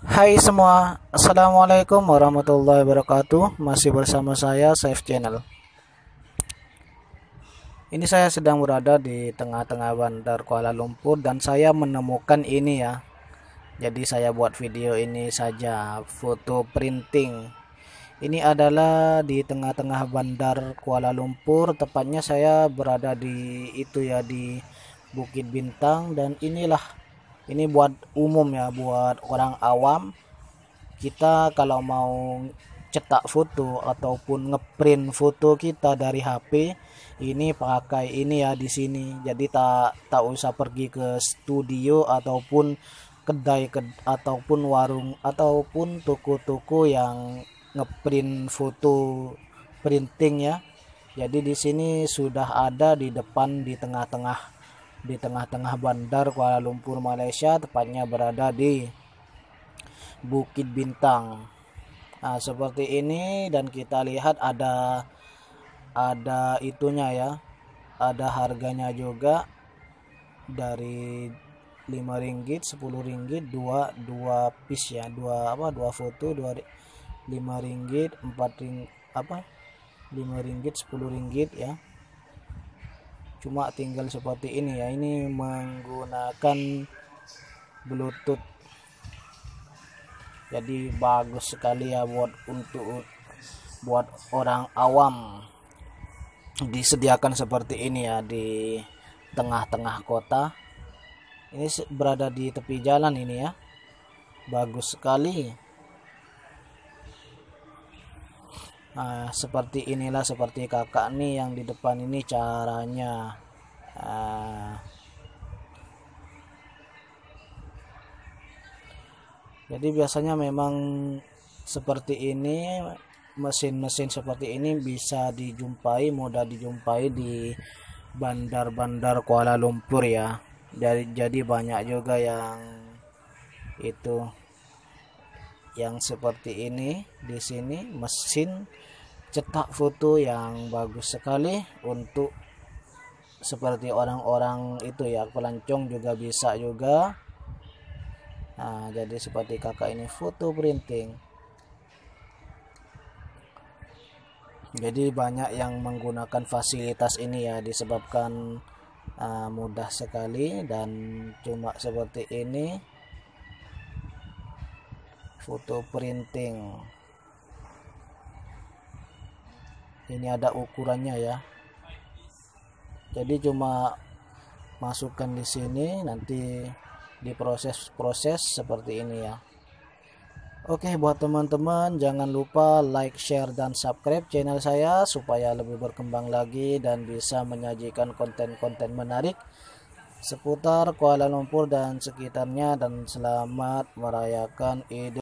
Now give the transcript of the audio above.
Hai semua, Assalamualaikum warahmatullahi wabarakatuh. Masih bersama saya Saif Channel. Ini saya sedang berada di tengah-tengah bandar Kuala Lumpur dan saya menemukan ini ya. Jadi saya buat video ini saja, foto printing. Ini adalah di tengah-tengah bandar Kuala Lumpur, tepatnya saya berada di itu ya, di Bukit Bintang. Dan ini buat umum ya, buat orang awam. Kita kalau mau cetak foto ataupun ngeprint foto kita dari HP, ini pakai ini ya di sini. Jadi tak usah pergi ke studio ataupun kedai ataupun warung ataupun toko-toko yang ngeprint foto printing ya. Jadi di sini sudah ada di depan, di tengah-tengah bandar Kuala Lumpur Malaysia, tepatnya berada di Bukit Bintang. Nah, seperti ini, dan kita lihat ada itunya ya. Ada harganya juga, dari Rp5, Rp10, dua piece ya, dua foto, Rp5, 4 Rp5, Rp10 ya. Cuma tinggal seperti ini ya. Ini menggunakan Bluetooth. Jadi bagus sekali ya buat orang awam. Disediakan seperti ini ya di tengah-tengah kota. Ini berada di tepi jalan ini ya. Bagus sekali. Nah, seperti inilah, seperti kakak nih yang di depan ini caranya. Jadi biasanya memang seperti ini, mesin-mesin seperti ini mudah dijumpai di bandar-bandar Kuala Lumpur ya. Jadi banyak juga yang seperti ini di sini, mesin cetak foto yang bagus sekali untuk seperti orang-orang itu ya, pelancong juga bisa juga. Nah, jadi seperti kakak ini foto printing. Jadi banyak yang menggunakan fasilitas ini ya, disebabkan mudah sekali. Dan cuma seperti ini foto printing. Ini ada ukurannya ya. Jadi cuma masukkan di sini, nanti diproses seperti ini ya. Oke, buat teman-teman jangan lupa like, share, dan subscribe channel saya supaya lebih berkembang lagi dan bisa menyajikan konten-konten menarik seputar Kuala Lumpur dan sekitarnya. Dan selamat merayakan Idul